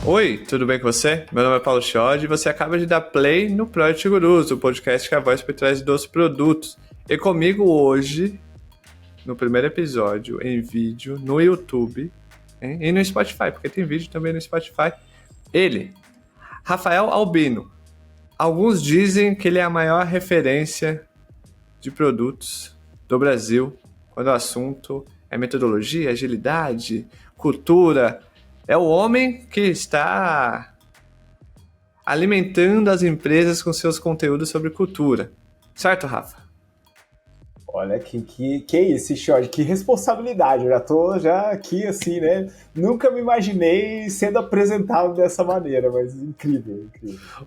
Oi, tudo bem com você? Meu nome é Paulo Chiodi e você acaba de dar play no Project Gurus, o podcast que é a voz por trás dos produtos. E comigo hoje, no primeiro episódio, em vídeo, no YouTube, hein? E no Spotify, porque tem vídeo também no Spotify, ele, Rafael Albino. Alguns dizem que ele é a maior referência de produtos do Brasil quando o assunto é metodologia, agilidade, cultura. É o homem que está alimentando as empresas com seus conteúdos sobre cultura. Certo, Rafa? Olha, que é isso, Xode, que responsabilidade, eu já tô aqui assim, né? Nunca me imaginei sendo apresentado dessa maneira, mas incrível.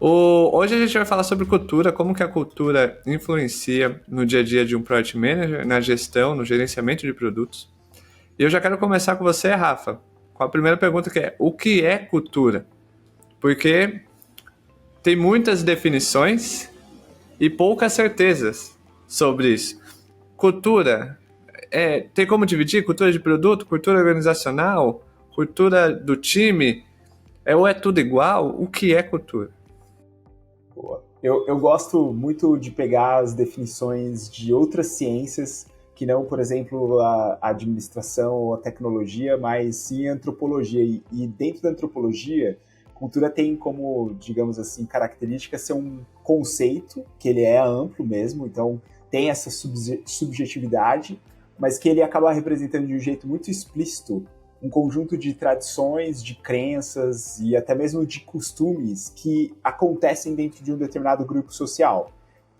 Hoje a gente vai falar sobre cultura, como que a cultura influencia no dia a dia de um Product Manager, na gestão, no gerenciamento de produtos. E eu já quero começar com você, Rafa, com a primeira pergunta que é, o que é cultura? Porque tem muitas definições e poucas certezas sobre isso. Cultura, tem como dividir? Cultura de produto, cultura organizacional, cultura do time, ou é tudo igual? O que é cultura? Boa. Eu gosto muito de pegar as definições de outras ciências, que não, por exemplo, a administração ou a tecnologia, mas sim a antropologia. E dentro da antropologia, cultura tem como, digamos assim, característica ser um conceito, que ele é amplo mesmo, então tem essa subjetividade, mas que ele acaba representando de um jeito muito explícito um conjunto de tradições, de crenças e até mesmo de costumes que acontecem dentro de um determinado grupo social.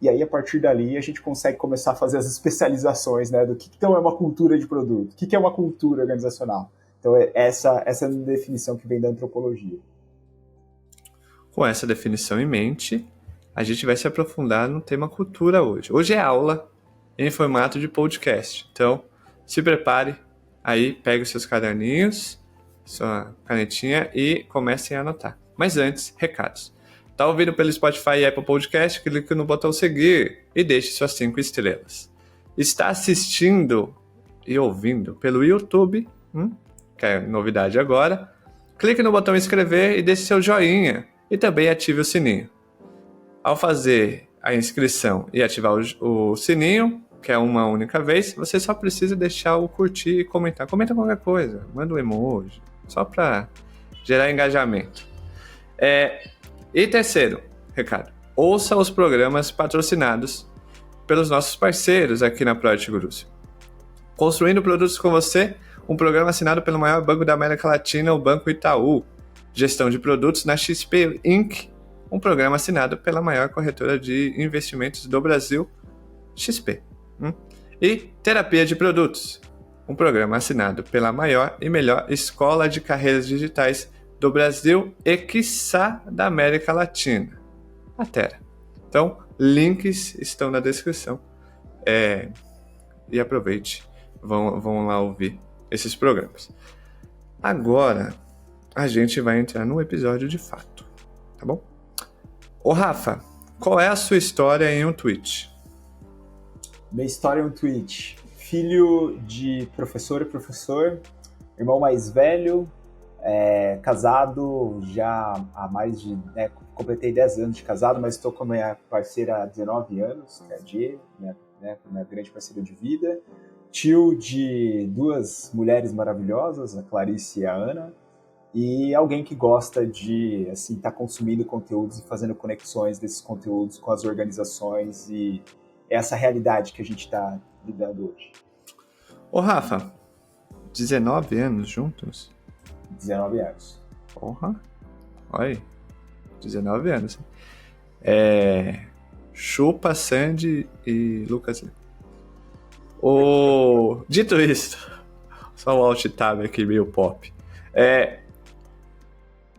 E aí, a partir dali, a gente consegue começar a fazer as especializações, né, do que então é uma cultura de produto, o que é uma cultura organizacional. Então, essa é a definição que vem da antropologia. Com essa definição em mente, a gente vai se aprofundar no tema cultura hoje. Hoje é aula em formato de podcast, então se prepare, aí pegue os seus caderninhos, sua canetinha e comecem a anotar. Mas antes, recados. Tá ouvindo pelo Spotify e Apple Podcast? Clique no botão seguir e deixe suas 5 estrelas. Está assistindo e ouvindo pelo YouTube, que é novidade agora? Clique no botão inscrever e deixe seu joinha e também ative o sininho. Ao fazer a inscrição e ativar o sininho, que é uma única vez, você só precisa deixar o curtir e comentar. Comenta qualquer coisa, manda um emoji, só para gerar engajamento. E terceiro recado, ouça os programas patrocinados pelos nossos parceiros aqui na Project Gurus. Construindo produtos com você, um programa assinado pelo maior banco da América Latina, o Banco Itaú. Gestão de produtos na XP Inc., um programa assinado pela maior corretora de investimentos do Brasil, XP. E Terapia de Produtos, um programa assinado pela maior e melhor escola de carreiras digitais do Brasil e, quiçá, da América Latina, a Terra. Então, links estão na descrição. E aproveite, vão lá ouvir esses programas. Agora, a gente vai entrar no episódio de fato, tá bom? Ô Rafa, qual é a sua história em um tweet? Minha história em um tweet. Filho de professor e professor, irmão mais velho, casado já há mais de... completei 10 anos de casado, mas estou com a minha parceira há 19 anos, que é a Diego, minha grande parceira de vida. Tio de 2 mulheres maravilhosas, a Clarice e a Ana. E alguém que gosta de estar consumindo conteúdos e fazendo conexões desses conteúdos com as organizações e essa realidade que a gente está lidando hoje. Ô Rafa, 19 anos juntos? 19 anos. Porra, olha aí, 19 anos. Chupa, Sandy e Lucas. Dito isso, só o alt tab aqui meio pop.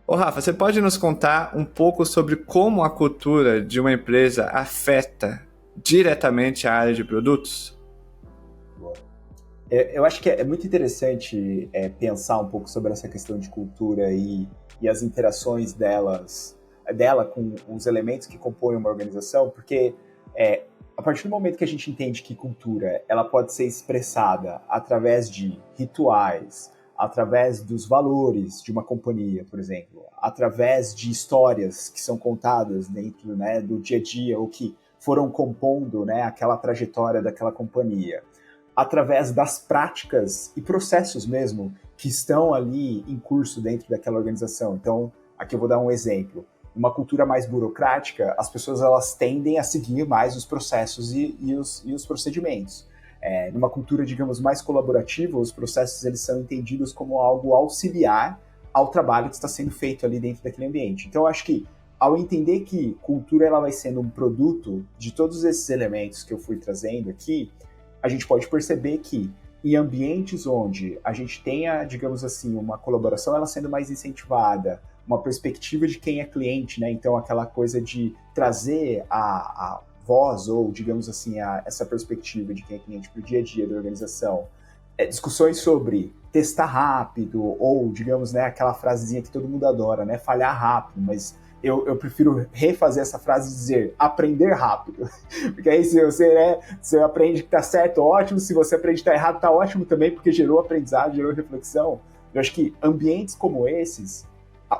Ô Rafa, você pode nos contar um pouco sobre como a cultura de uma empresa afeta diretamente a área de produtos? Eu acho que é muito interessante pensar um pouco sobre essa questão de cultura e as interações dela com os elementos que compõem uma organização, porque a partir do momento que a gente entende que cultura ela pode ser expressada através de rituais, através dos valores de uma companhia, por exemplo, através de histórias que são contadas dentro, né, do dia a dia ou que foram compondo, né, aquela trajetória daquela companhia, através das práticas e processos mesmo que estão ali em curso dentro daquela organização. Então, aqui eu vou dar um exemplo. Uma cultura mais burocrática, as pessoas elas tendem a seguir mais os processos e os procedimentos. Numa cultura, digamos, mais colaborativa, os processos eles são entendidos como algo auxiliar ao trabalho que está sendo feito ali dentro daquele ambiente. Então, eu acho que ao entender que cultura ela vai sendo um produto de todos esses elementos que eu fui trazendo aqui, a gente pode perceber que em ambientes onde a gente tenha, digamos assim, uma colaboração ela sendo mais incentivada, uma perspectiva de quem é cliente, né? Então, aquela coisa de trazer a voz ou, digamos assim, essa perspectiva de quem é cliente para o dia a dia da organização. Discussões sobre testar rápido ou, digamos, né, aquela frasezinha que todo mundo adora, né? Falhar rápido, mas eu prefiro refazer essa frase e dizer aprender rápido. Porque aí se você aprende que tá certo, ótimo. Se você aprende que tá errado, tá ótimo também, porque gerou aprendizado, gerou reflexão. Eu acho que ambientes como esses,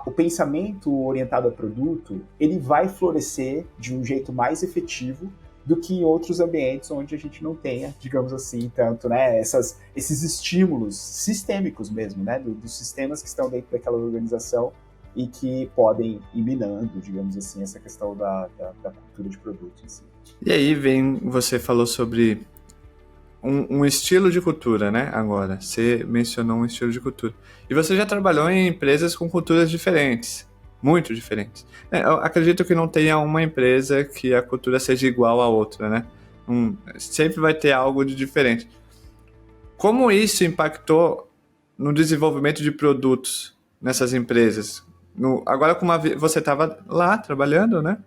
o pensamento orientado a produto, ele vai florescer de um jeito mais efetivo do que em outros ambientes onde a gente não tenha, digamos assim, tanto, né, esses estímulos sistêmicos mesmo, né, dos sistemas que estão dentro daquela organização e que podem ir minando, digamos assim, essa questão da cultura de produto em si. E aí você falou sobre um estilo de cultura, né? Agora, você mencionou um estilo de cultura. E você já trabalhou em empresas com culturas diferentes, muito diferentes. Eu acredito que não tenha uma empresa que a cultura seja igual à outra, né? Sempre vai ter algo de diferente. Como isso impactou no desenvolvimento de produtos nessas empresas? Agora, você estava lá trabalhando, né?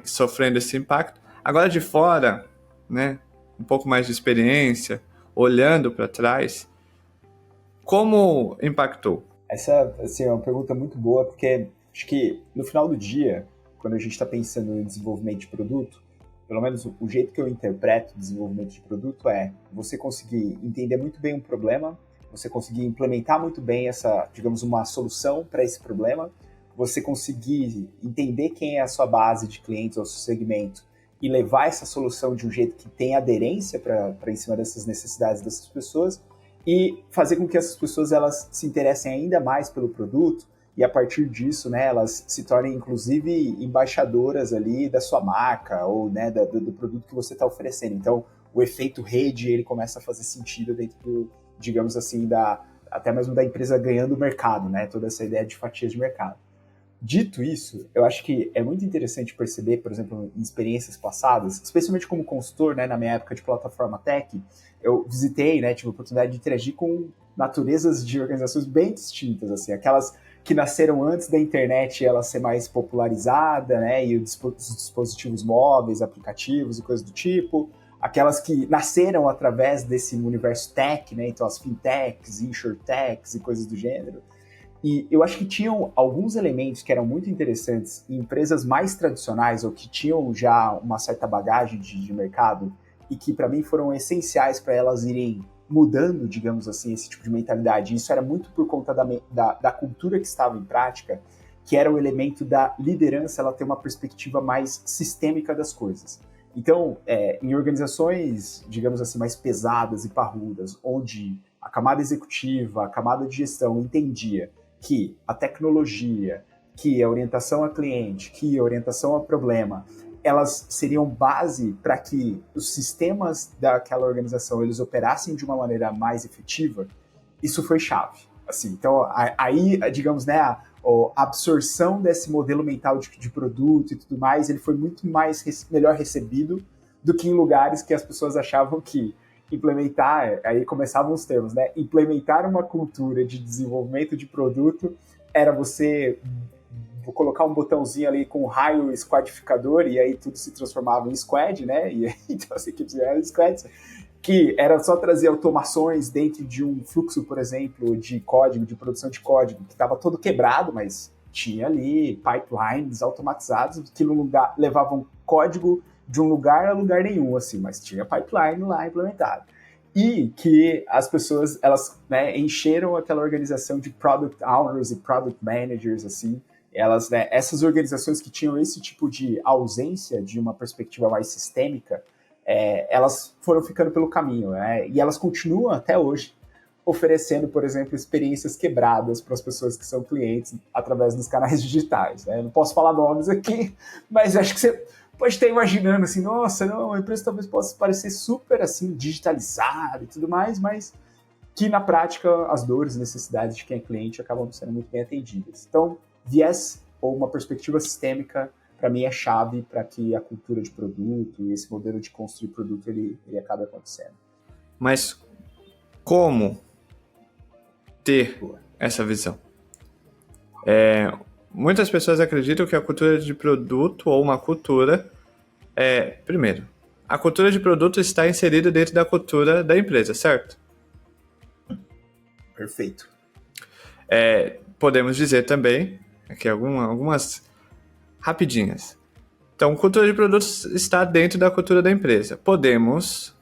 Sofrendo esse impacto. Agora de fora, né? Um pouco mais de experiência, olhando para trás, como impactou? Essa assim, é uma pergunta muito boa, porque acho que no final do dia, quando a gente está pensando em desenvolvimento de produto, pelo menos o jeito que eu interpreto o desenvolvimento de produto é você conseguir entender muito bem um problema, você conseguir implementar muito bem essa, digamos, uma solução para esse problema, você conseguir entender quem é a sua base de clientes ou seu segmento e levar essa solução de um jeito que tem aderência para em cima dessas necessidades dessas pessoas e fazer com que essas pessoas elas se interessem ainda mais pelo produto e a partir disso, né, elas se tornem inclusive embaixadoras ali da sua marca ou, né, do produto que você está oferecendo. Então, o efeito rede ele começa a fazer sentido dentro digamos assim, até mesmo da empresa ganhando o mercado, né? Toda essa ideia de fatias de mercado. Dito isso, eu acho que é muito interessante perceber, por exemplo, em experiências passadas, especialmente como consultor, né, na minha época de plataforma tech, eu visitei, né, tive a oportunidade de interagir com naturezas de organizações bem distintas, assim, aquelas que nasceram antes da internet ela ser mais popularizada, né, e os dispositivos móveis, aplicativos e coisas do tipo, aquelas que nasceram através desse universo tech, né, então as fintechs, insurtechs e coisas do gênero. E eu acho que tinham alguns elementos que eram muito interessantes em empresas mais tradicionais ou que tinham já uma certa bagagem de mercado e que para mim foram essenciais para elas irem mudando, digamos assim, esse tipo de mentalidade. E isso era muito por conta da cultura que estava em prática, que era o elemento da liderança, ela ter uma perspectiva mais sistêmica das coisas. Então, em organizações, digamos assim, mais pesadas e parrudas, onde a camada executiva, a camada de gestão entendia que a tecnologia, que a orientação a cliente, que a orientação a problema, elas seriam base para que os sistemas daquela organização eles operassem de uma maneira mais efetiva, isso foi chave. Assim, então, aí, digamos, né, a absorção desse modelo mental de produto e tudo mais, ele foi muito melhor recebido do que em lugares que as pessoas achavam que implementar, aí começavam os termos, né? Implementar uma cultura de desenvolvimento de produto era você colocar um botãozinho ali com um raio squadificador e aí tudo se transformava em squad, né? E então as equipes eram squads, que era só trazer automações dentro de um fluxo, por exemplo, de código, de produção de código, que estava todo quebrado, mas tinha ali pipelines automatizados que no lugar levavam código de um lugar a lugar nenhum, assim, mas tinha pipeline lá implementado. e que as pessoas, elas, né, encheram aquela organização de product owners e product managers, assim, elas, né, essas organizações que tinham esse tipo de ausência de uma perspectiva mais sistêmica, elas foram ficando pelo caminho, né, e elas continuam até hoje oferecendo, por exemplo, experiências quebradas para as pessoas que são clientes através dos canais digitais, né. Eu não posso falar nomes aqui, mas acho que você pode estar imaginando assim, nossa, não, a empresa talvez possa parecer super assim, digitalizada e tudo mais, mas que na prática as dores e necessidades de quem é cliente acabam sendo muito bem atendidas. Então, viés ou uma perspectiva sistêmica, para mim, é chave para que a cultura de produto e esse modelo de construir produto ele acabe acontecendo. Mas como ter essa visão? Muitas pessoas acreditam que a cultura de produto ou uma cultura primeiro, a cultura de produto está inserida dentro da cultura da empresa, certo? Perfeito. Podemos dizer também, aqui algumas rapidinhas. Então, cultura de produtos está dentro da cultura da empresa. Podemos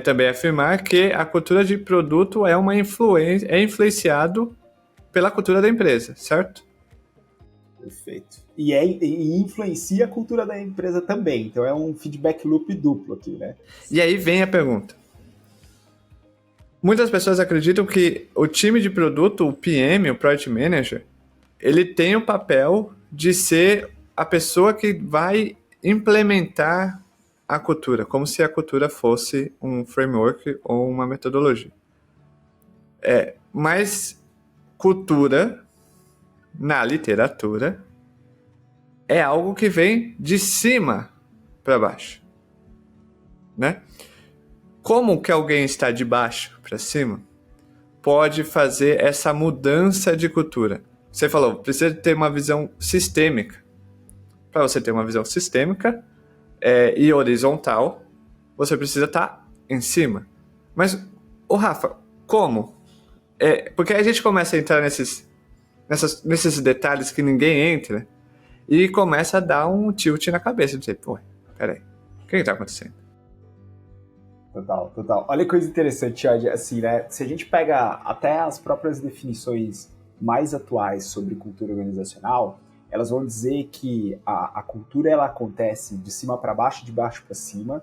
também afirmar que a cultura de produto é influenciado pela cultura da empresa, certo? Perfeito. E influencia a cultura da empresa também. Então é um feedback loop duplo aqui, né? E aí vem a pergunta. Muitas pessoas acreditam que o time de produto, o PM, o Product Manager, ele tem o papel de ser a pessoa que vai implementar a cultura, como se a cultura fosse um framework ou uma metodologia. Mas cultura, na literatura, é algo que vem de cima para baixo, né? Como que alguém está de baixo para cima pode fazer essa mudança de cultura? Você falou, precisa ter uma visão sistêmica. Para você ter uma visão sistêmica e horizontal, você precisa estar em cima. Mas, Rafa, como? Porque a gente começa a entrar nesses detalhes que ninguém entra e começa a dar um tilt na cabeça. De pô, peraí, o que está acontecendo? Total. Olha que coisa interessante, assim, né? Se a gente pega até as próprias definições mais atuais sobre cultura organizacional, elas vão dizer que a cultura ela acontece de cima para baixo, de baixo para cima,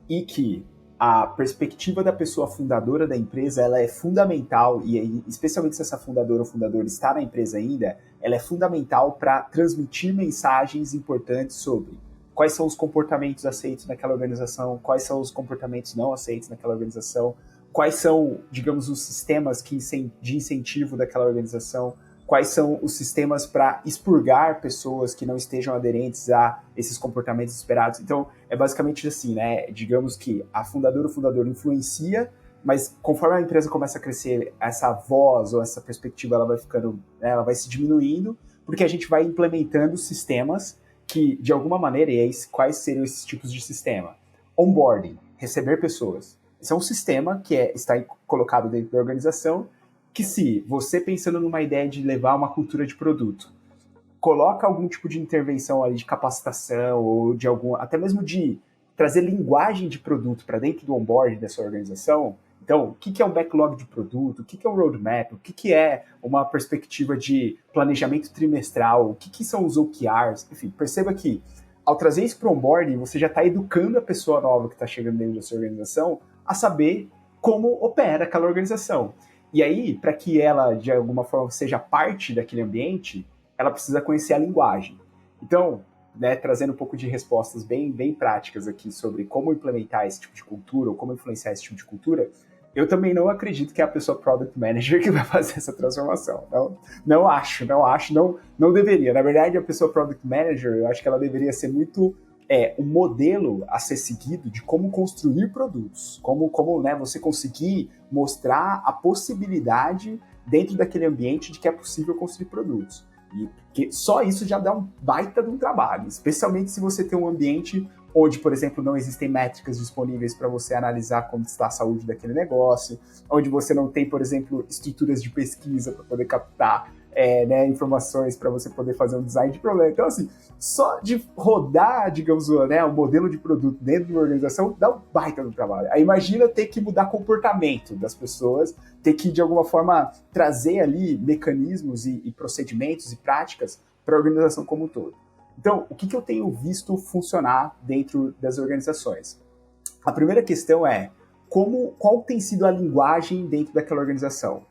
e que a perspectiva da pessoa fundadora da empresa ela é fundamental, e especialmente se essa fundadora ou fundador está na empresa ainda, ela é fundamental para transmitir mensagens importantes sobre quais são os comportamentos aceitos naquela organização, quais são os comportamentos não aceitos naquela organização, quais são, digamos, os sistemas de incentivo daquela organização, quais são os sistemas para expurgar pessoas que não estejam aderentes a esses comportamentos esperados. Então, é basicamente assim, né? Digamos que a fundadora ou fundador influencia, mas conforme a empresa começa a crescer, essa voz ou essa perspectiva ela vai ficando, né, ela vai se diminuindo, porque a gente vai implementando sistemas que, de alguma maneira, quais seriam esses tipos de sistema? Onboarding, receber pessoas. Esse é um sistema que está colocado dentro da organização, que se você pensando numa ideia de levar uma cultura de produto, coloca algum tipo de intervenção ali de capacitação ou de até mesmo de trazer linguagem de produto para dentro do onboarding dessa organização. Então, o que é um backlog de produto? O que é um roadmap? O que é uma perspectiva de planejamento trimestral? O que são os OKRs? Enfim, perceba que ao trazer isso para o onboarding, você já está educando a pessoa nova que está chegando dentro da sua organização a saber como opera aquela organização. E aí, para que ela, de alguma forma, seja parte daquele ambiente, ela precisa conhecer a linguagem. Então, né, trazendo um pouco de respostas bem práticas aqui sobre como implementar esse tipo de cultura ou como influenciar esse tipo de cultura, eu também não acredito que é a pessoa Product Manager que vai fazer essa transformação. Não acho, não deveria. Na verdade, a pessoa Product Manager, eu acho que ela deveria ser muito um modelo a ser seguido de como construir produtos, como né, você conseguir mostrar a possibilidade dentro daquele ambiente de que é possível construir produtos. E que só isso já dá um baita de um trabalho, especialmente se você tem um ambiente onde, por exemplo, não existem métricas disponíveis para você analisar como está a saúde daquele negócio, onde você não tem, por exemplo, estruturas de pesquisa para poder captar né, informações para você poder fazer um design de problema. Então, assim, só de rodar, digamos, né, o modelo de produto dentro de uma organização dá um baita no trabalho. Aí imagina ter que mudar comportamento das pessoas, ter que, de alguma forma, trazer ali mecanismos e procedimentos e práticas para a organização como um todo. Então, o que eu tenho visto funcionar dentro das organizações? A primeira questão é qual tem sido a linguagem dentro daquela organização?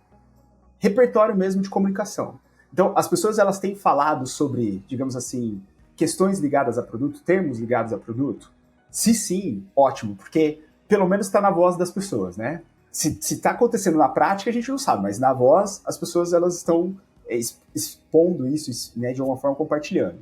Repertório mesmo de comunicação. Então, as pessoas elas têm falado sobre, digamos assim, questões ligadas a produto, termos ligados a produto? Se sim, ótimo, porque pelo menos está na voz das pessoas, né? Se está acontecendo na prática, a gente não sabe, mas na voz, as pessoas elas estão expondo isso, né, de uma forma compartilhando.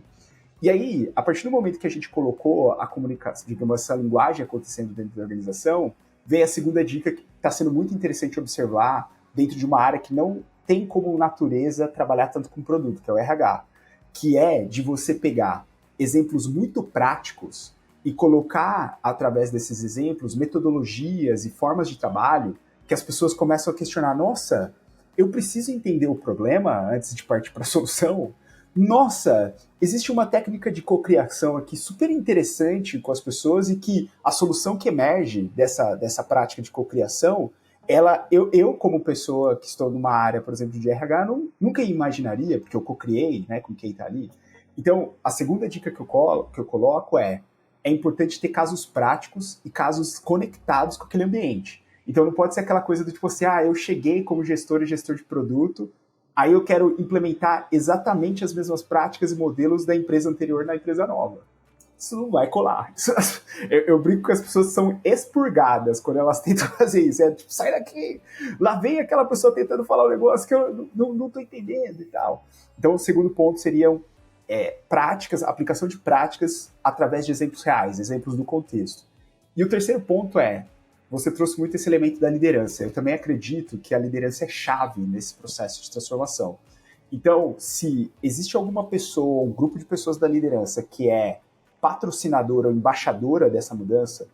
E aí, a partir do momento que a gente colocou a comunicação, digamos, essa linguagem acontecendo dentro da organização, vem a segunda dica que está sendo muito interessante observar dentro de uma área que não tem como natureza trabalhar tanto com produto, que é o RH, que é de você pegar exemplos muito práticos e colocar, através desses exemplos, metodologias e formas de trabalho que as pessoas começam a questionar, nossa, eu preciso entender o problema antes de partir para a solução? Nossa, existe uma técnica de cocriação aqui super interessante com as pessoas e que a solução que emerge dessa prática de cocriação, eu como pessoa que estou numa área, por exemplo, de RH, nunca imaginaria, porque eu cocriei, né, com quem está ali. Então, a segunda dica que eu coloco é importante ter casos práticos e casos conectados com aquele ambiente. Então, não pode ser aquela coisa do tipo assim, eu cheguei como gestor e gestor de produto, aí eu quero implementar exatamente as mesmas práticas e modelos da empresa anterior na empresa nova. Isso não vai colar. Eu brinco que as pessoas são expurgadas quando elas tentam fazer isso. É tipo, sai daqui! Lá vem aquela pessoa tentando falar um negócio que eu não estou entendendo e tal. Então, o segundo ponto seriam práticas, aplicação de práticas através de exemplos reais, exemplos do contexto. E o terceiro ponto você trouxe muito esse elemento da liderança. Eu também acredito que a liderança é chave nesse processo de transformação. Então, se existe alguma pessoa, um grupo de pessoas da liderança que é patrocinadora ou embaixadora dessa mudança,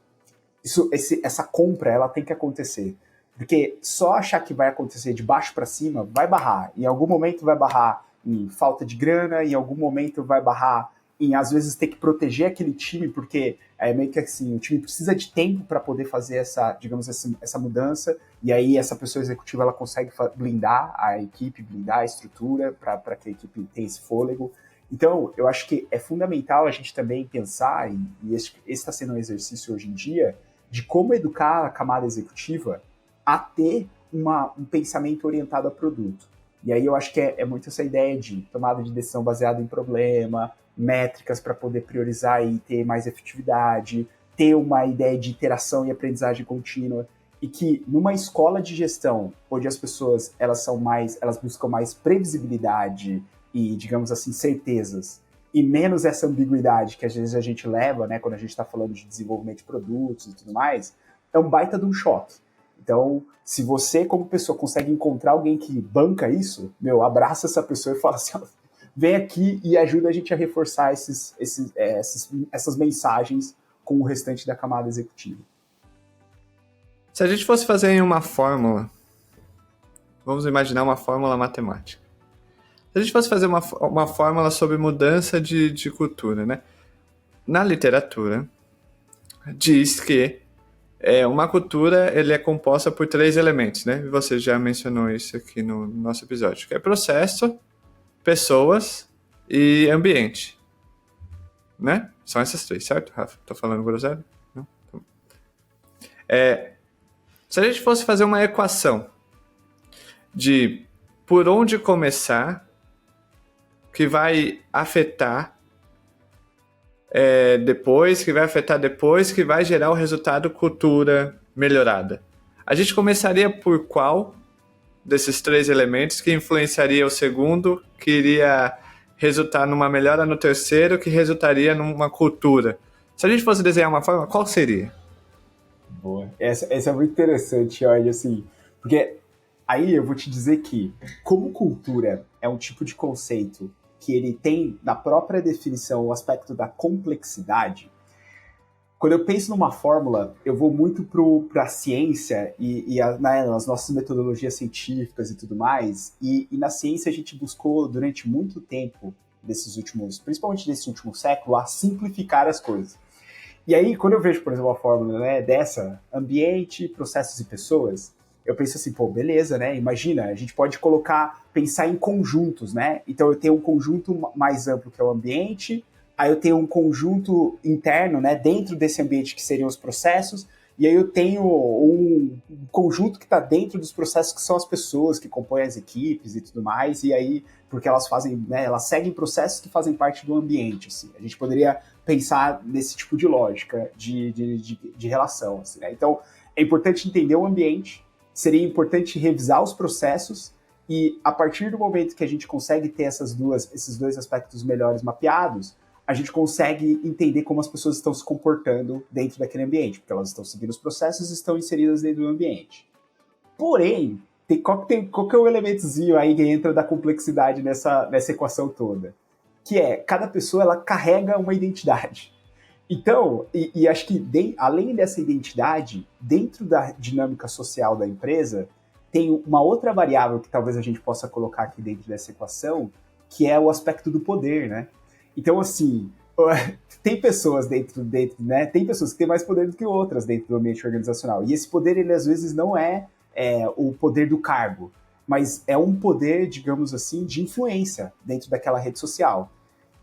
essa compra ela tem que acontecer. Porque só achar que vai acontecer de baixo para cima vai barrar. Em algum momento vai barrar em falta de grana, em algum momento vai barrar em, às vezes, ter que proteger aquele time, porque é meio que assim, o time precisa de tempo para poder fazer essa mudança, e aí essa pessoa executiva ela consegue blindar a equipe, blindar a estrutura para que a equipe tenha esse fôlego. Então, eu acho que é fundamental a gente também pensar, e esse está sendo um exercício hoje em dia, de como educar a camada executiva a ter um pensamento orientado a produto. E aí eu acho que é muito essa ideia de tomada de decisão baseada em problema, métricas para poder priorizar e ter mais efetividade, ter uma ideia de iteração e aprendizagem contínua, e que numa escola de gestão, onde as pessoas elas buscam mais previsibilidade e, digamos assim, certezas, e menos essa ambiguidade que às vezes a gente leva, né, quando a gente está falando de desenvolvimento de produtos e tudo mais, é um baita de um choque. Então, se você, como pessoa, consegue encontrar alguém que banca isso, abraça essa pessoa e fala assim, vem aqui e ajuda a gente a reforçar essas mensagens com o restante da camada executiva. Se a gente fosse fazer em uma fórmula, vamos imaginar uma fórmula matemática. Se a gente fosse fazer uma fórmula sobre mudança de cultura, né? Na literatura, diz que uma cultura ele é composta por 3 elementos, né? E você já mencionou isso aqui no nosso episódio, que é processo, pessoas e ambiente, né? São essas 3, certo, Rafa? Tô falando groselha? Não? Se a gente fosse fazer uma equação de por onde começar, que vai afetar depois, que vai afetar depois, que vai gerar o resultado cultura melhorada. A gente começaria por qual desses 3 elementos que influenciaria o segundo, que iria resultar numa melhora no terceiro, que resultaria numa cultura? Se a gente fosse desenhar uma forma, qual seria? Boa. Essa é muito interessante, olha, assim, porque aí eu vou te dizer que, como cultura é um tipo de conceito que ele tem, na própria definição, o aspecto da complexidade, quando eu penso numa fórmula, eu vou muito para a ciência né, as nossas metodologias científicas e tudo mais. E na ciência a gente buscou durante muito tempo, principalmente desse último século, a simplificar as coisas. E aí, quando eu vejo, por exemplo, uma fórmula, né, dessa, ambiente, processos e pessoas, eu penso assim, pô, beleza, né? Imagina, a gente pode pensar em conjuntos, né? Então eu tenho um conjunto mais amplo que é o ambiente, aí eu tenho um conjunto interno, né, dentro desse ambiente que seriam os processos, e aí eu tenho um conjunto que está dentro dos processos que são as pessoas que compõem as equipes e tudo mais, e aí, porque elas fazem, né, elas seguem processos que fazem parte do ambiente, assim. A gente poderia pensar nesse tipo de lógica de relação, assim, né? Então, é importante entender o ambiente, seria importante revisar os processos, e a partir do momento que a gente consegue ter esses dois aspectos melhores mapeados, a gente consegue entender como as pessoas estão se comportando dentro daquele ambiente, porque elas estão seguindo os processos e estão inseridas dentro do ambiente. Porém, qual que é o elementozinho aí que entra da complexidade nessa equação toda? Que é, cada pessoa ela carrega uma identidade. Então, e acho que além dessa identidade, dentro da dinâmica social da empresa, tem uma outra variável que talvez a gente possa colocar aqui dentro dessa equação, que é o aspecto do poder, né? Então, assim, tem pessoas né? Tem pessoas que têm mais poder do que outras dentro do ambiente organizacional. E esse poder, ele às vezes não é o poder do cargo, mas é um poder, digamos assim, de influência dentro daquela rede social.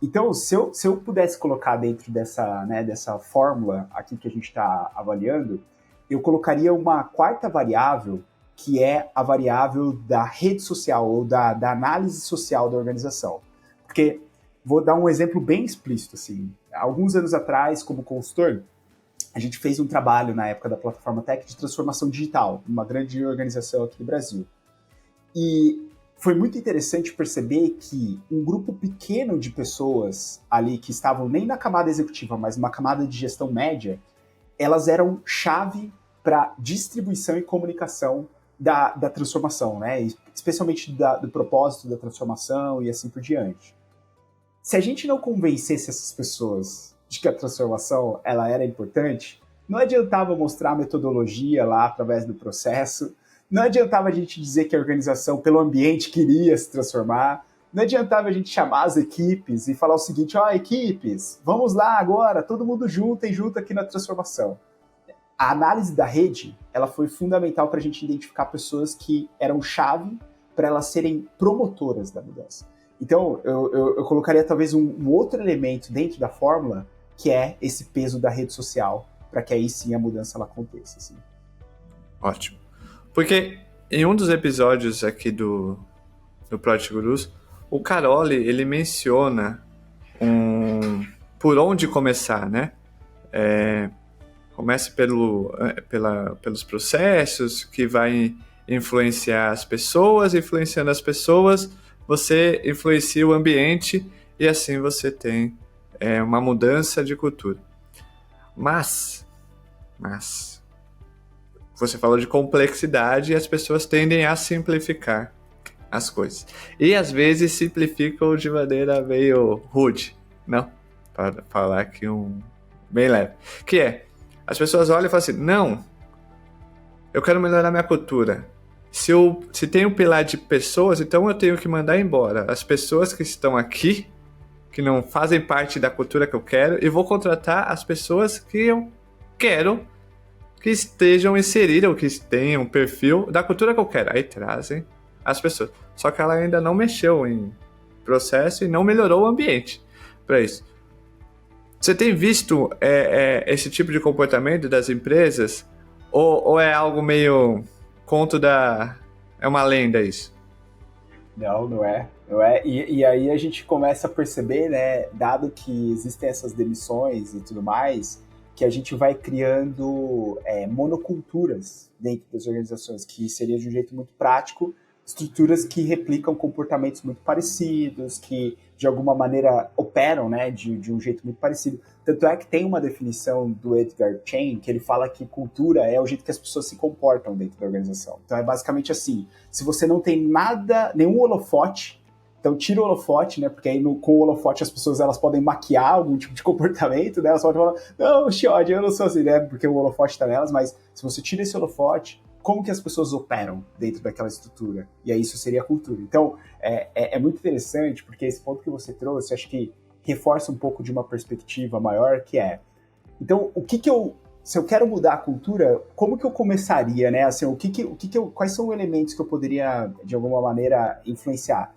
Então, se eu pudesse colocar dentro dessa fórmula aqui que a gente está avaliando, eu colocaria uma quarta variável, que é a variável da rede social ou da análise social da organização. Porque, vou dar um exemplo bem explícito, assim. Alguns anos atrás, como consultor, a gente fez um trabalho na época da Plataforma Tech de transformação digital, numa grande organização aqui no Brasil. E foi muito interessante perceber que um grupo pequeno de pessoas ali que estavam nem na camada executiva, mas numa camada de gestão média, elas eram chave para distribuição e comunicação da transformação, né? Especialmente do propósito da transformação e assim por diante. Se a gente não convencesse essas pessoas de que a transformação ela era importante, não adiantava mostrar a metodologia lá através do processo, não adiantava a gente dizer que a organização, pelo ambiente, queria se transformar, não adiantava a gente chamar as equipes e falar o seguinte, equipes, vamos lá agora, todo mundo junto e junto aqui na transformação. A análise da rede, ela foi fundamental para a gente identificar pessoas que eram chave para elas serem promotoras da mudança. Então, eu colocaria talvez um outro elemento dentro da fórmula, que é esse peso da rede social, para que aí sim a mudança ela aconteça. Assim. Ótimo. Porque em um dos episódios aqui do Project Gurus, o Caroli, ele menciona por onde começar, né? Comece pelos processos, que vai influenciar as pessoas, influenciando as pessoas, você influencia o ambiente e assim você tem uma mudança de cultura. Mas você falou de complexidade e as pessoas tendem a simplificar as coisas. E às vezes simplificam de maneira meio rude, não? Para falar aqui bem leve. Que é, as pessoas olham e falam assim, não, eu quero melhorar minha cultura. Se tem um pilar de pessoas, então eu tenho que mandar embora as pessoas que estão aqui, que não fazem parte da cultura que eu quero, e vou contratar as pessoas que eu quero que estejam inseridas, ou que tenham um perfil da cultura que eu quero. Aí trazem as pessoas. Só que ela ainda não mexeu em processo e não melhorou o ambiente para isso. Você tem visto esse tipo de comportamento das empresas? Ou é algo meio conto é uma lenda isso? Não é. E aí a gente começa a perceber, né, dado que existem essas demissões e tudo mais, que a gente vai criando monoculturas dentro das organizações, que seria de um jeito muito prático, estruturas que replicam comportamentos muito parecidos, que de alguma maneira operam, né, de um jeito muito parecido. Tanto é que tem uma definição do Edgar Chain que ele fala que cultura é o jeito que as pessoas se comportam dentro da organização. Então é basicamente assim, se você não tem nenhum holofote, Então tira o holofote, né? Porque aí com o holofote as pessoas elas podem maquiar algum tipo de comportamento, né? Elas podem falar, não, Xiod, eu não sou assim, né? Porque o holofote está nelas, mas se você tira esse holofote, como que as pessoas operam dentro daquela estrutura? E aí isso seria a cultura. Então é muito interessante, porque esse ponto que você trouxe, acho que reforça um pouco de uma perspectiva maior, que é, então, se eu quero mudar a cultura, como que eu começaria, né? Assim, quais são os elementos que eu poderia, de alguma maneira, influenciar?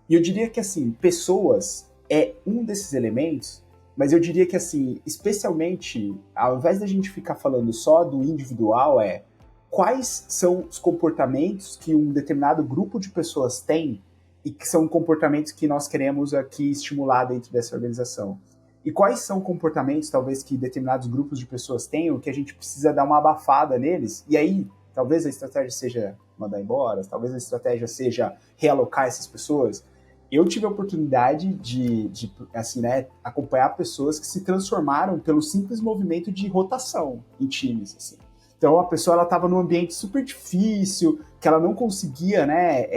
E eu diria que, assim, pessoas é um desses elementos, mas eu diria que, assim, especialmente, ao invés da gente ficar falando só do individual, quais são os comportamentos que um determinado grupo de pessoas tem e que são comportamentos que nós queremos aqui estimular dentro dessa organização. E quais são comportamentos, talvez, que determinados grupos de pessoas tenham, que a gente precisa dar uma abafada neles, e aí, talvez a estratégia seja mandar embora, talvez a estratégia seja realocar essas pessoas. Eu tive a oportunidade de assim, né, acompanhar pessoas que se transformaram pelo simples movimento de rotação em times, assim. Então, a pessoa estava num ambiente super difícil, que ela não conseguia, né,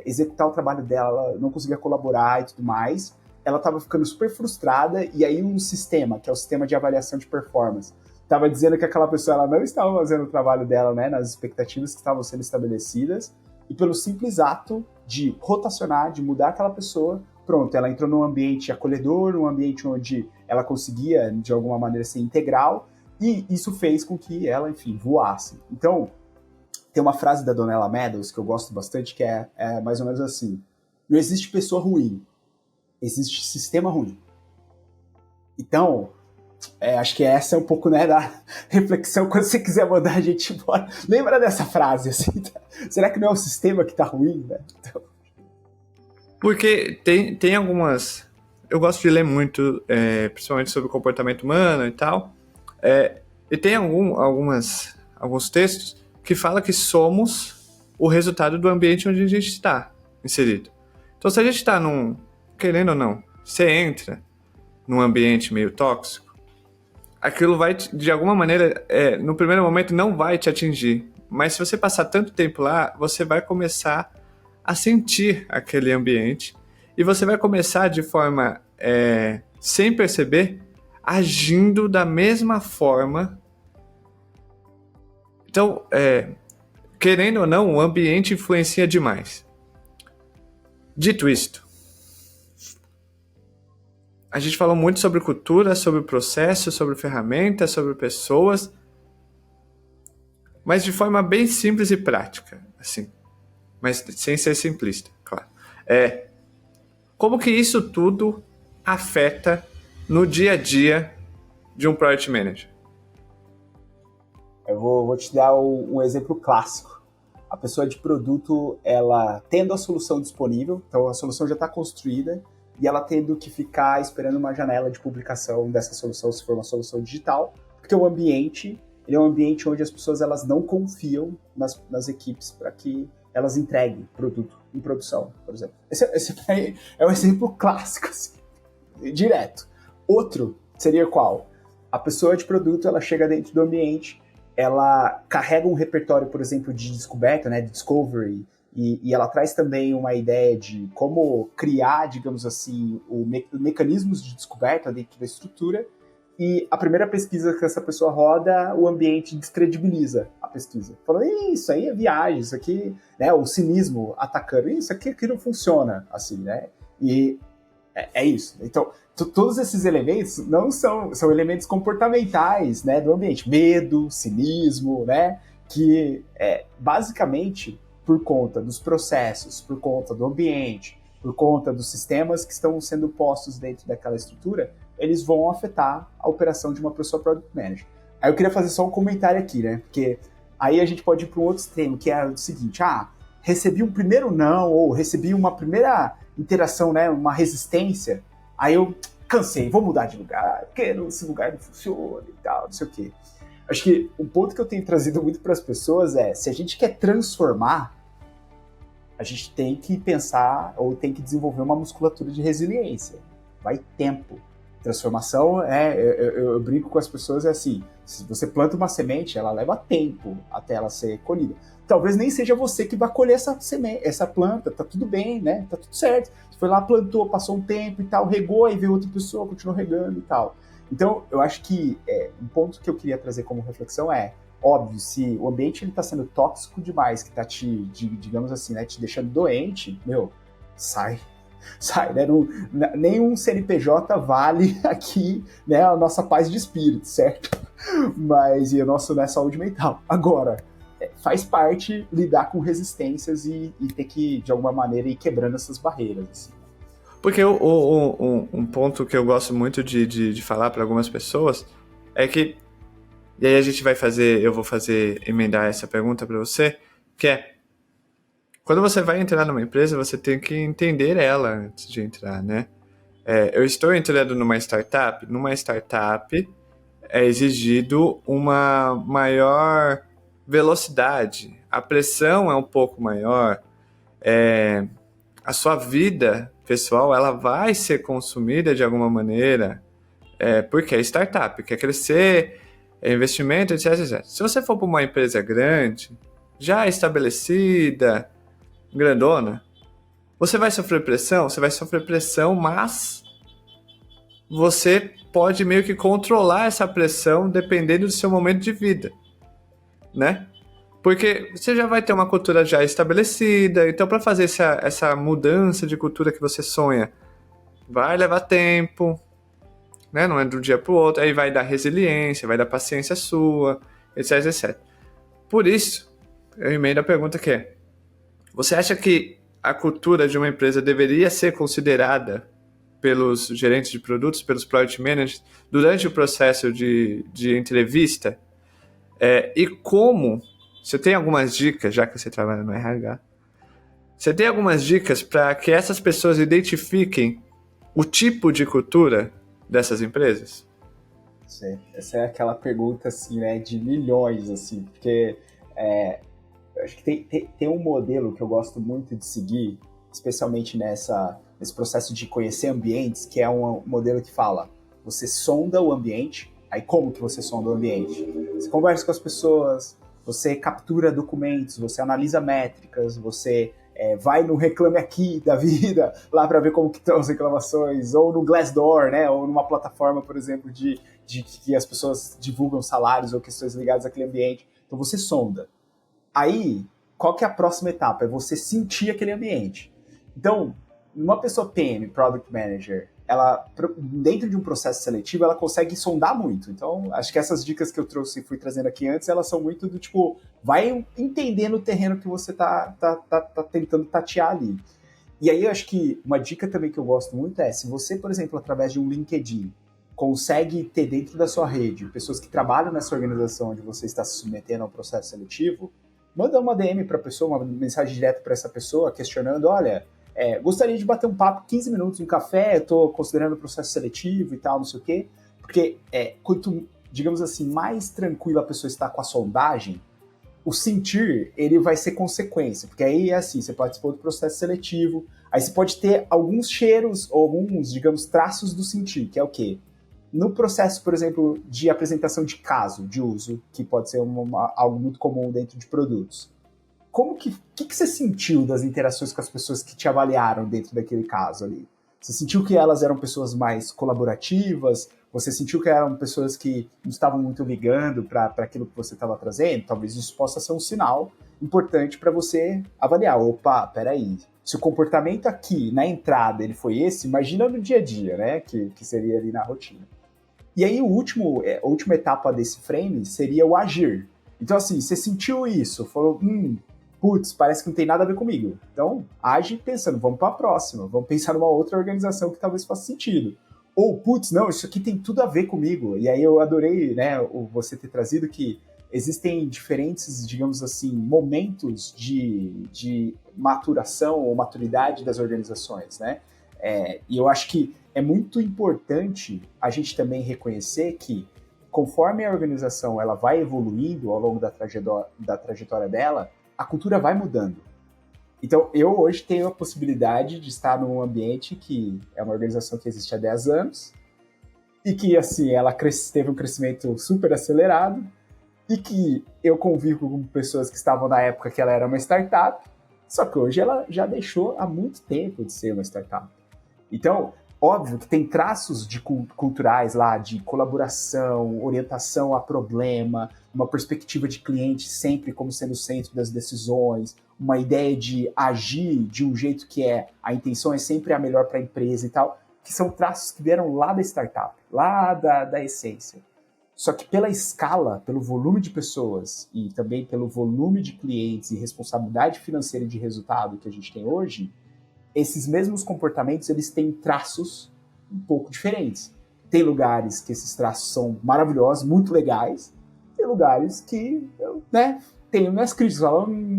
executar o trabalho dela, ela não conseguia colaborar e tudo mais. Ela estava ficando super frustrada, e aí um sistema, que é o sistema de avaliação de performance, estava dizendo que aquela pessoa ela não estava fazendo o trabalho dela, né, nas expectativas que estavam sendo estabelecidas, e pelo simples ato de rotacionar, de mudar aquela pessoa, pronto, ela entrou num ambiente acolhedor, num ambiente onde ela conseguia, de alguma maneira, ser integral, e isso fez com que ela, enfim, voasse. Então, tem uma frase da Donella Meadows que eu gosto bastante, que é mais ou menos assim: não existe pessoa ruim, existe sistema ruim. Então, acho que essa é um pouco, né, da reflexão quando você quiser mandar a gente embora. Lembra dessa frase, assim, tá? Será que não é o sistema que tá ruim, né? Então... Porque tem algumas... Eu gosto de ler muito, principalmente sobre o comportamento humano e tal, e tem alguns textos que falam que somos o resultado do ambiente onde a gente está inserido. Então, se a gente está querendo ou não, você entra num ambiente meio tóxico, aquilo vai, de alguma maneira, no primeiro momento não vai te atingir. Mas se você passar tanto tempo lá, você vai começar a sentir aquele ambiente e você vai começar de forma, sem perceber, agindo da mesma forma. Então, querendo ou não, o ambiente influencia demais. Dito isto, a gente falou muito sobre cultura, sobre processo, sobre ferramentas, sobre pessoas, mas de forma bem simples e prática, assim, mas sem ser simplista, claro. Como que isso tudo afeta no dia a dia de um Product Manager? Eu vou te dar um exemplo clássico. A pessoa de produto, ela tendo a solução disponível, então a solução já está construída, e ela tendo que ficar esperando uma janela de publicação dessa solução, se for uma solução digital, porque o ambiente, ele é um ambiente onde as pessoas elas não confiam nas equipes para que elas entreguem produto em produção, por exemplo. Esse é um exemplo clássico, assim, direto. Outro seria qual? A pessoa de produto, ela chega dentro do ambiente, ela carrega um repertório, por exemplo, de descoberta, né, de discovery, e ela traz também uma ideia de como criar, digamos assim, mecanismos de descoberta dentro da estrutura, e a primeira pesquisa que essa pessoa roda, o ambiente descredibiliza a pesquisa. Falando, isso aí é viagem, isso aqui, né, o cinismo atacando, isso aqui não funciona assim, né? E é isso. Então, todos esses elementos não são elementos comportamentais, né, do ambiente. Medo, cinismo, né, que basicamente por conta dos processos, por conta do ambiente, por conta dos sistemas que estão sendo postos dentro daquela estrutura, eles vão afetar a operação de uma pessoa Product Manager. Aí eu queria fazer só um comentário aqui, né, porque aí a gente pode ir para um outro extremo, que é o seguinte, recebi um primeiro não, ou recebi uma primeira interação, né, uma resistência, aí eu cansei, vou mudar de lugar, porque esse lugar não funciona e tal, não sei o quê. Acho que um ponto que eu tenho trazido muito para as pessoas se a gente quer transformar, a gente tem que pensar ou tem que desenvolver uma musculatura de resiliência. Vai tempo. Transformação eu brinco com as pessoas, é assim, se você planta uma semente, ela leva tempo até ela ser colhida. Talvez nem seja você que vai colher essa semente, essa planta, tá tudo bem, né? Tá tudo certo. Você foi lá, plantou, passou um tempo e tal, regou, aí veio outra pessoa, continuou regando e tal. Então, eu acho que um ponto que eu queria trazer como reflexão óbvio, se o ambiente está sendo tóxico demais, que está digamos assim, né, te deixando doente, sai, né? Nenhum CNPJ vale aqui, né, a nossa paz de espírito, certo? Mas, e a nossa, né, saúde mental. Agora, faz parte lidar com resistências e ter que, de alguma maneira, ir quebrando essas barreiras, assim. Porque um ponto que eu gosto muito de falar para algumas pessoas é que, e aí eu vou emendar essa pergunta para você, que é, quando você vai entrar numa empresa, você tem que entender ela antes de entrar, né? Eu estou entrando numa startup é exigido uma maior velocidade, a pressão é um pouco maior, a sua vida pessoal ela vai ser consumida de alguma maneira, porque é startup, quer crescer, investimento, etc, etc. Se você for para uma empresa grande, já estabelecida, grandona, você vai sofrer pressão, mas você pode meio que controlar essa pressão dependendo do seu momento de vida, né? Porque você já vai ter uma cultura já estabelecida, então para fazer essa mudança de cultura que você sonha, vai levar tempo, né? Não é de um dia para o outro, aí vai dar resiliência, vai dar paciência sua, etc, etc. Por isso, eu emendo a pergunta que é, você acha que a cultura de uma empresa deveria ser considerada pelos gerentes de produtos, pelos product managers, durante o processo de entrevista? E como, você tem algumas dicas, já que você trabalha no RH, você tem algumas dicas para que essas pessoas identifiquem o tipo de cultura dessas empresas? Essa é aquela pergunta, assim, né, de milhões, assim, porque eu acho que tem um modelo que eu gosto muito de seguir, especialmente nesse processo de conhecer ambientes, que é um modelo que fala, você sonda o ambiente, aí como que você sonda o ambiente? Você conversa com as pessoas, você captura documentos, você analisa métricas, você vai no Reclame Aqui da vida, lá para ver como que estão as reclamações, ou no Glassdoor, né, ou numa plataforma, por exemplo, de que as pessoas divulgam salários ou questões ligadas àquele ambiente. Então você sonda. Aí, qual que é a próxima etapa? É você sentir aquele ambiente. Então, uma pessoa PM, Product Manager, ela, dentro de um processo seletivo, ela consegue sondar muito. Então, acho que essas dicas que eu trouxe e fui trazendo aqui antes, elas são muito do tipo, vai entendendo o terreno que você tá tentando tatear ali. E aí, eu acho que uma dica também que eu gosto muito é, se você, por exemplo, através de um LinkedIn, consegue ter dentro da sua rede pessoas que trabalham nessa organização onde você está se submetendo ao processo seletivo, manda uma DM para a pessoa, uma mensagem direta para essa pessoa, questionando, olha, gostaria de bater um papo 15 minutos, um café, estou considerando o processo seletivo e tal, não sei o quê, porque quanto, digamos assim, mais tranquila a pessoa está com a sondagem, o sentir, ele vai ser consequência, porque aí é assim, você participou do processo seletivo, aí você pode ter alguns cheiros, ou alguns, digamos, traços do sentir, que é o quê? No processo, por exemplo, de apresentação de caso de uso, que pode ser algo muito comum dentro de produtos, que você sentiu das interações com as pessoas que te avaliaram dentro daquele caso ali? Você sentiu que elas eram pessoas mais colaborativas? Você sentiu que eram pessoas que não estavam muito ligando para aquilo que você estava trazendo? Talvez isso possa ser um sinal importante para você avaliar. Opa, peraí. Se o comportamento aqui, na entrada, ele foi esse, imagina no dia a dia, né? Que seria ali na rotina. E aí, a última etapa desse frame seria o agir. Então, assim, você sentiu isso, falou, putz, parece que não tem nada a ver comigo. Então, age pensando, vamos para a próxima, vamos pensar numa outra organização que talvez faça sentido. Ou, putz, não, isso aqui tem tudo a ver comigo. E aí eu adorei, né, você ter trazido que existem diferentes, digamos assim, momentos de maturação ou maturidade das organizações, né? E eu acho que é muito importante a gente também reconhecer que, conforme a organização ela vai evoluindo ao longo da trajetória dela, a cultura vai mudando. Então, eu hoje tenho a possibilidade de estar num ambiente que é uma organização que existe há 10 anos, e que, assim, ela teve um crescimento super acelerado, e que eu convivo com pessoas que estavam na época que ela era uma startup, só que hoje ela já deixou há muito tempo de ser uma startup. Então, óbvio que tem traços culturais lá, de colaboração, orientação a problema, uma perspectiva de cliente sempre como sendo o centro das decisões, uma ideia de agir de um jeito que a intenção é sempre a melhor para a empresa e tal, que são traços que vieram lá da startup, lá da essência. Só que pela escala, pelo volume de pessoas e também pelo volume de clientes e responsabilidade financeira de resultado que a gente tem hoje, esses mesmos comportamentos, eles têm traços um pouco diferentes. Tem lugares que esses traços são maravilhosos, muito legais. Tem lugares que, né, tem minhas críticas.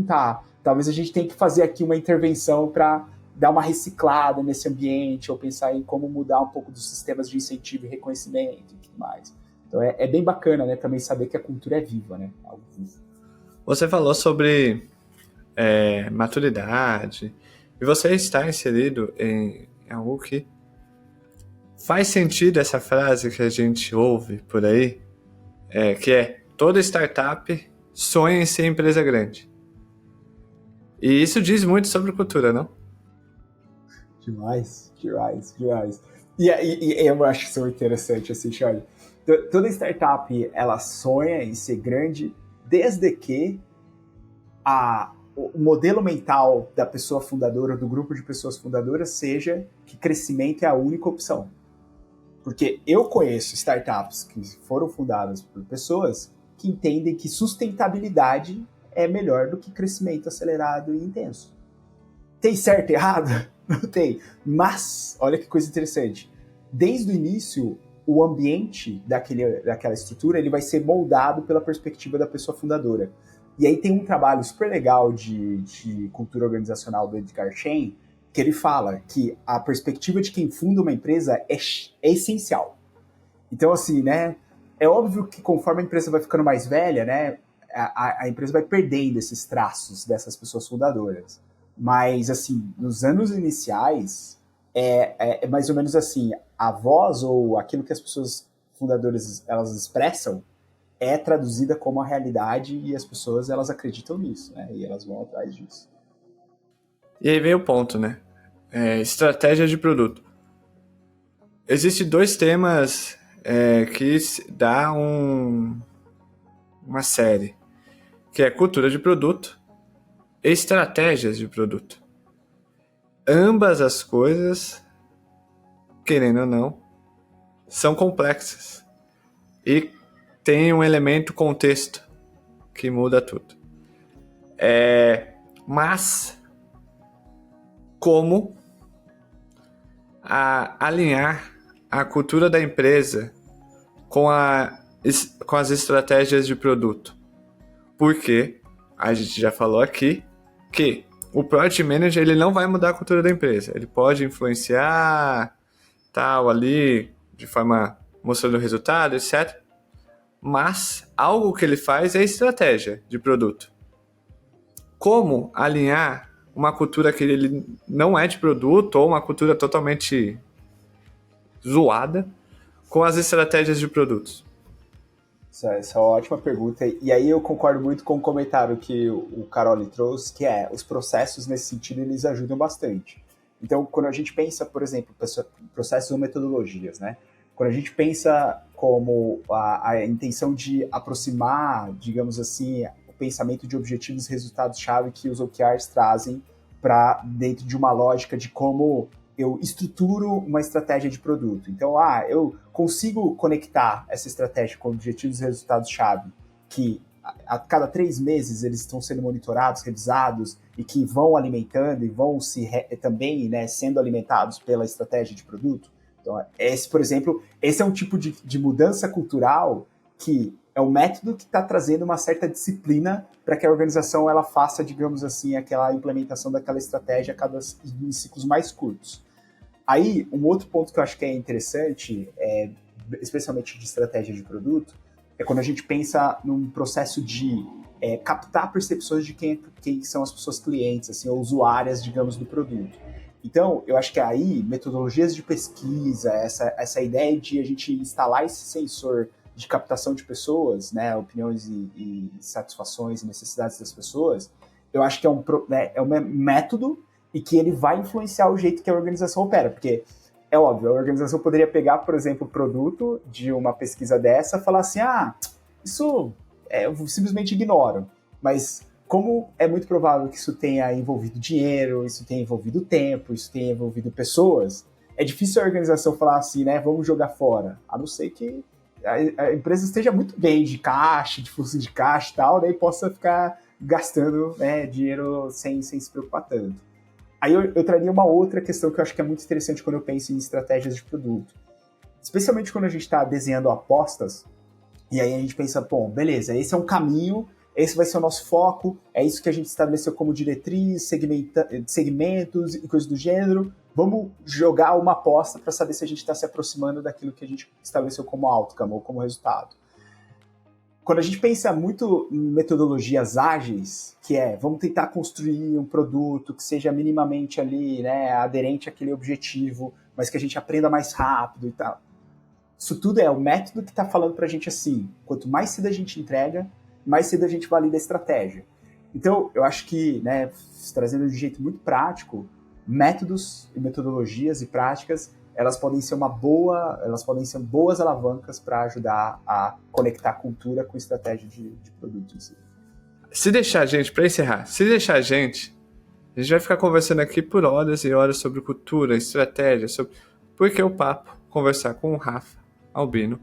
Tá, talvez a gente tenha que fazer aqui uma intervenção para dar uma reciclada nesse ambiente, ou pensar em como mudar um pouco dos sistemas de incentivo e reconhecimento e tudo mais. Então é bem bacana, né, também saber que a cultura é viva, né? Algo vivo. Você falou sobre maturidade, e você está inserido em algo que faz sentido essa frase que a gente ouve por aí, que é: toda startup sonha em ser empresa grande. E isso diz muito sobre cultura, não? Demais. E eu acho isso muito interessante, assim, Charlie. Toda startup, ela sonha em ser grande desde que o modelo mental da pessoa fundadora, do grupo de pessoas fundadoras, seja que crescimento é a única opção. Porque eu conheço startups que foram fundadas por pessoas que entendem que sustentabilidade é melhor do que crescimento acelerado e intenso. Tem certo e errado? Não tem. Mas, olha que coisa interessante. Desde o início, o ambiente daquela estrutura ele vai ser moldado pela perspectiva da pessoa fundadora. E aí tem um trabalho super legal de cultura organizacional do Edgar Schein, que ele fala que a perspectiva de quem funda uma empresa é essencial. Então, assim, né, é óbvio que conforme a empresa vai ficando mais velha, né, a empresa vai perdendo esses traços dessas pessoas fundadoras. Mas, assim, nos anos iniciais, é mais ou menos assim, a voz ou aquilo que as pessoas fundadoras elas expressam é traduzida como a realidade e as pessoas elas acreditam nisso, né? E elas vão atrás disso. E aí vem o ponto, né? Estratégia de produto. Existem dois temas que dá uma série, que é cultura de produto e estratégias de produto. Ambas as coisas, querendo ou não, são complexas. E tem um elemento contexto que muda tudo. Mas como alinhar a cultura da empresa com as estratégias de produto? Porque a gente já falou aqui que o Product Manager ele não vai mudar a cultura da empresa. Ele pode influenciar tal ali, de forma mostrando o resultado, etc. Mas algo que ele faz é estratégia de produto. Como alinhar uma cultura que ele não é de produto ou uma cultura totalmente zoada com as estratégias de produtos? Essa é uma ótima pergunta. E aí eu concordo muito com o comentário que o Caroli trouxe, que os processos nesse sentido, eles ajudam bastante. Então, quando a gente pensa, por exemplo, processos ou metodologias, né? Quando a gente pensa como a intenção de aproximar, digamos assim, o pensamento de objetivos e resultados-chave que os OKRs trazem para dentro de uma lógica de como eu estruturo uma estratégia de produto. Então, eu consigo conectar essa estratégia com objetivos e resultados-chave que a cada 3 meses eles estão sendo monitorados, revisados e que vão alimentando e vão também, né, sendo alimentados pela estratégia de produto. Então, por exemplo, esse é um tipo de mudança cultural que é um método que está trazendo uma certa disciplina para que a organização ela faça, digamos assim, aquela implementação daquela estratégia em ciclos mais curtos. Aí, um outro ponto que eu acho que é interessante, especialmente de estratégia de produto, é quando a gente pensa num processo de captar percepções de quem são as pessoas clientes, assim, ou usuárias, digamos, do produto. Então, eu acho que aí, metodologias de pesquisa, essa ideia de a gente instalar esse sensor de captação de pessoas, né, opiniões e satisfações e necessidades das pessoas, eu acho que é um método e que ele vai influenciar o jeito que a organização opera, porque é óbvio, a organização poderia pegar, por exemplo, o produto de uma pesquisa dessa e falar assim, isso eu simplesmente ignoro, mas como é muito provável que isso tenha envolvido dinheiro, isso tenha envolvido tempo, isso tenha envolvido pessoas, é difícil a organização falar assim, né, vamos jogar fora, a não ser que a empresa esteja muito bem de caixa, de fluxo de caixa e tal, né, e possa ficar gastando, né, dinheiro sem se preocupar tanto. Aí eu traria uma outra questão que eu acho que é muito interessante quando eu penso em estratégias de produto. Especialmente quando a gente está desenhando apostas, e aí a gente pensa, bom, beleza, esse é um caminho, esse vai ser o nosso foco, é isso que a gente estabeleceu como diretriz, segmentos e coisas do gênero. Vamos jogar uma aposta para saber se a gente está se aproximando daquilo que a gente estabeleceu como outcome ou como resultado. Quando a gente pensa muito em metodologias ágeis, que vamos tentar construir um produto que seja minimamente ali, né, aderente àquele objetivo, mas que a gente aprenda mais rápido e tal. Isso tudo é o método que está falando para a gente assim, quanto mais cedo a gente entrega, mais cedo a gente valida a estratégia. Então, eu acho que, né, trazendo de um jeito muito prático, métodos e metodologias e práticas, elas podem ser boas alavancas para ajudar a conectar cultura com estratégia de produtos. Se deixar a gente, para encerrar, a gente vai ficar conversando aqui por horas e horas sobre cultura, estratégia, porque o papo, conversar com o Rafa Albino,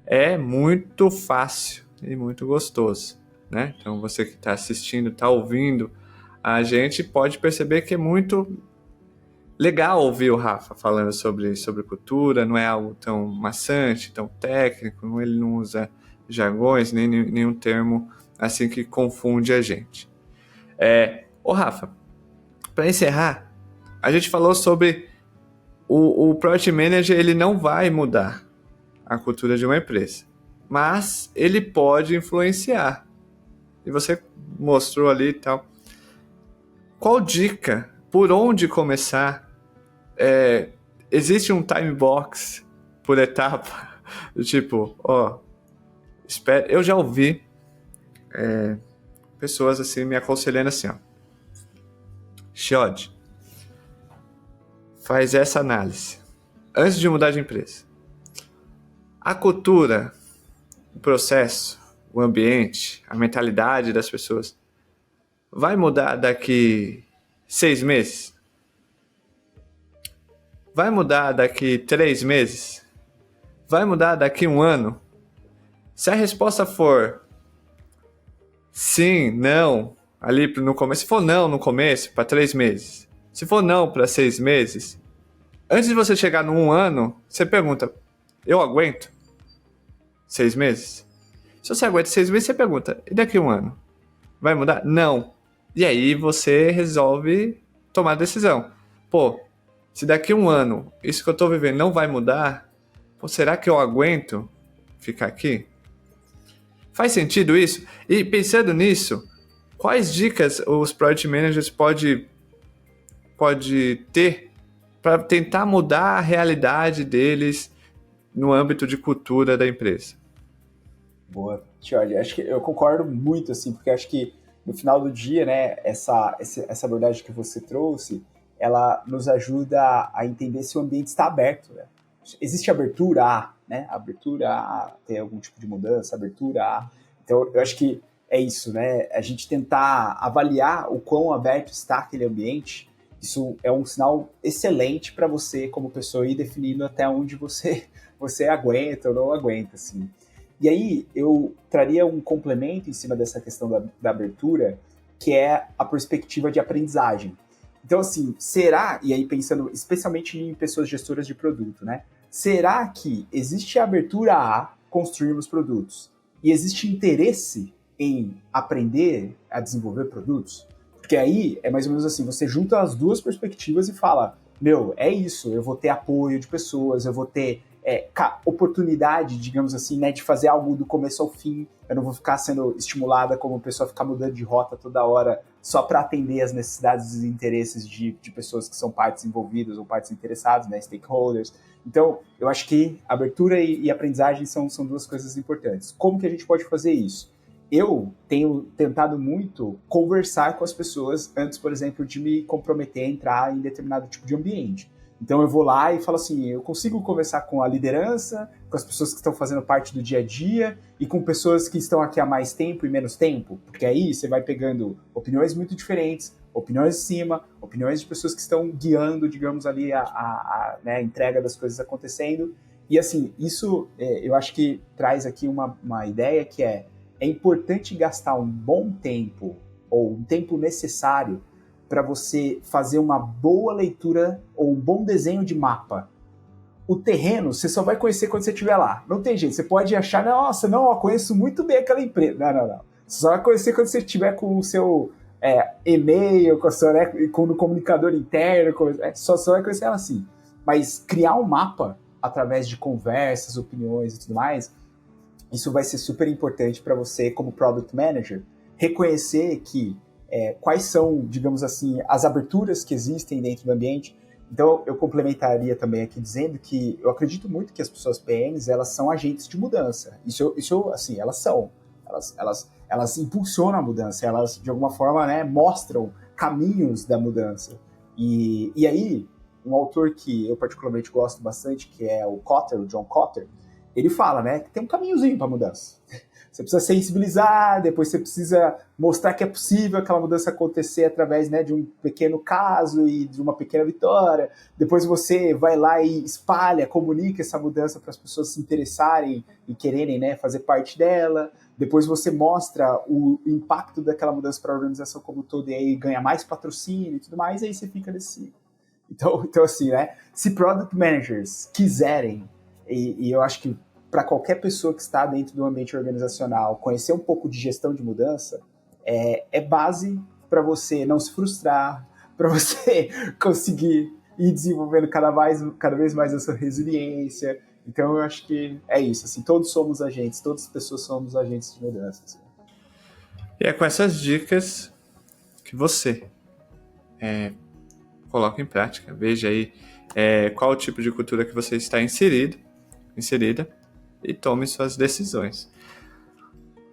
é muito fácil e muito gostoso, né? Então você que está assistindo, está ouvindo, a gente pode perceber que é muito legal ouvir o Rafa falando sobre cultura, não é algo tão maçante, tão técnico, ele não usa jargões, nem nenhum termo assim que confunde a gente. Ô Rafa, para encerrar, a gente falou sobre o Project Manager, ele não vai mudar a cultura de uma empresa, mas ele pode influenciar. E você mostrou ali e tal. Qual dica? Por onde começar? Existe um time box por etapa? Tipo, espera. Eu já ouvi pessoas assim me aconselhando assim, Chiodi, faz essa análise antes de mudar de empresa. A cultura, o processo, o ambiente, a mentalidade das pessoas vai mudar daqui 6 meses? Vai mudar daqui 3 meses? Vai mudar daqui 1 ano? Se a resposta for sim, não, ali no começo, se for não no começo, para 3 meses, se for não para 6 meses, antes de você chegar no 1 ano, você pergunta, eu aguento 6 meses? Se você aguenta 6 meses, você pergunta, e daqui 1 ano? Vai mudar? Não. E aí você resolve tomar a decisão. Se daqui 1 ano isso que eu tô vivendo não vai mudar, será que eu aguento ficar aqui? Faz sentido isso? E pensando nisso, quais dicas os Project Managers pode ter para tentar mudar a realidade deles no âmbito de cultura da empresa? Boa. Olha, acho que eu concordo muito, assim, porque acho que no final do dia, né, essa abordagem que você trouxe, ela nos ajuda a entender se o ambiente está aberto, né? Existe abertura né? Abertura a ter algum tipo de mudança, abertura a... Então, eu acho que é isso, né? A gente tentar avaliar o quão aberto está aquele ambiente, isso é um sinal excelente para você, como pessoa, ir definindo até onde você aguenta ou não aguenta, assim. E aí, eu traria um complemento em cima dessa questão da abertura, que é a perspectiva de aprendizagem. Então, assim, será, e aí pensando especialmente em pessoas gestoras de produto, né? Será que existe abertura a construirmos produtos e existe interesse em aprender a desenvolver produtos? Porque aí é mais ou menos assim, você junta as duas perspectivas e fala, é isso, eu vou ter apoio de pessoas, eu vou ter oportunidade, digamos assim, né, de fazer algo do começo ao fim. Eu não vou ficar sendo estimulada como pessoa ficar mudando de rota toda hora só para atender as necessidades e interesses de pessoas que são partes envolvidas ou partes interessadas, né, stakeholders. Então, eu acho que abertura e aprendizagem são duas coisas importantes. Como que a gente pode fazer isso? Eu tenho tentado muito conversar com as pessoas antes, por exemplo, de me comprometer a entrar em determinado tipo de ambiente. Então eu vou lá e falo assim, eu consigo conversar com a liderança, com as pessoas que estão fazendo parte do dia a dia e com pessoas que estão aqui há mais tempo e menos tempo, porque aí você vai pegando opiniões muito diferentes, opiniões de cima, opiniões de pessoas que estão guiando, digamos, ali né, a entrega das coisas acontecendo. E assim, isso eu acho que traz aqui uma ideia que é importante gastar um bom tempo ou um tempo necessário para você fazer uma boa leitura ou um bom desenho de mapa. O terreno você só vai conhecer quando você estiver lá. Não tem jeito. Você pode achar, nossa, não, eu conheço muito bem aquela empresa. Não. Você só vai conhecer quando você estiver com o seu e-mail, com o comunicador interno. Só vai conhecer ela assim. Mas criar um mapa através de conversas, opiniões e tudo mais, isso vai ser super importante para você, como Product Manager, reconhecer que quais são, digamos assim, as aberturas que existem dentro do ambiente. Então, eu complementaria também aqui dizendo que eu acredito muito que as pessoas PMs, elas são agentes de mudança. Isso assim, elas são. Elas impulsionam a mudança, elas, de alguma forma, né, mostram caminhos da mudança. E aí, um autor que eu particularmente gosto bastante, que é o John Kotter, ele fala, né, que tem um caminhozinho para mudança. Você precisa sensibilizar, depois você precisa mostrar que é possível aquela mudança acontecer através, né, de um pequeno caso e de uma pequena vitória. Depois você vai lá e espalha, comunica essa mudança para as pessoas se interessarem e quererem, né, fazer parte dela. Depois você mostra o impacto daquela mudança para a organização como um todo e aí ganha mais patrocínio e tudo mais, e aí você fica nesse ciclo. Então assim, né, se Product Managers quiserem, e eu acho que para qualquer pessoa que está dentro do ambiente organizacional, conhecer um pouco de gestão de mudança é base para você não se frustrar, para você conseguir ir desenvolvendo cada vez mais essa resiliência. Então, eu acho que é isso. Assim, todos somos agentes, todas as pessoas somos agentes de mudança. Assim. E é com essas dicas que você coloca em prática. Veja aí qual o tipo de cultura que você está inserida, e tome suas decisões.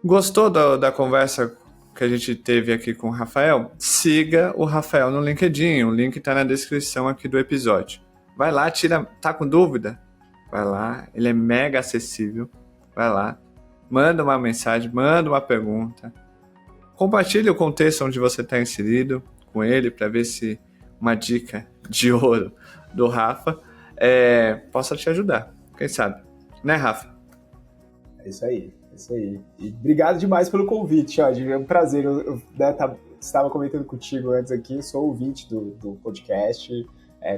Gostou da conversa que a gente teve aqui com o Rafael? Siga o Rafael no LinkedIn, o link está na descrição aqui do episódio. Vai lá, tá com dúvida? Vai lá, ele é mega acessível. Vai lá, manda uma mensagem, manda uma pergunta. Compartilhe o contexto onde você está inserido com ele para ver se uma dica de ouro do Rafa possa te ajudar. Quem sabe? Né, Rafa? É isso aí. E obrigado demais pelo convite, ó. É um prazer. Eu estava comentando contigo antes aqui, sou ouvinte do podcast,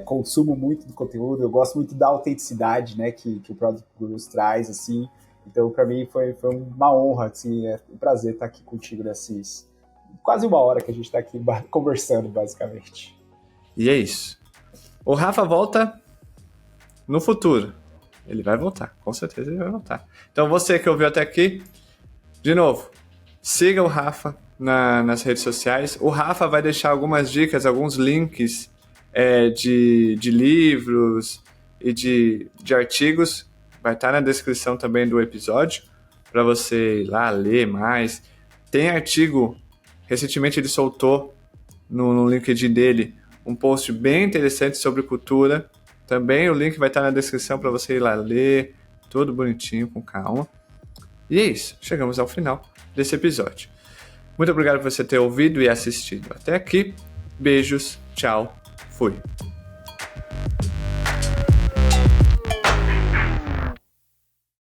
consumo muito do conteúdo, eu gosto muito da autenticidade, né, que o Product Gurus traz, assim. Então, para mim, foi uma honra, assim, um prazer estar aqui contigo nesses quase uma hora que a gente está aqui conversando, basicamente. E é isso. O Rafa volta no futuro. Ele vai voltar, com certeza ele vai voltar. Então você que ouviu até aqui, de novo, siga o Rafa nas redes sociais. O Rafa vai deixar algumas dicas, alguns links de livros e de artigos. Vai estar na descrição também do episódio, para você ir lá ler mais. Tem artigo, recentemente ele soltou no LinkedIn dele um post bem interessante sobre cultura. Também o link vai estar na descrição para você ir lá ler, tudo bonitinho, com calma. E é isso, chegamos ao final desse episódio. Muito obrigado por você ter ouvido e assistido até aqui. Beijos, tchau, fui.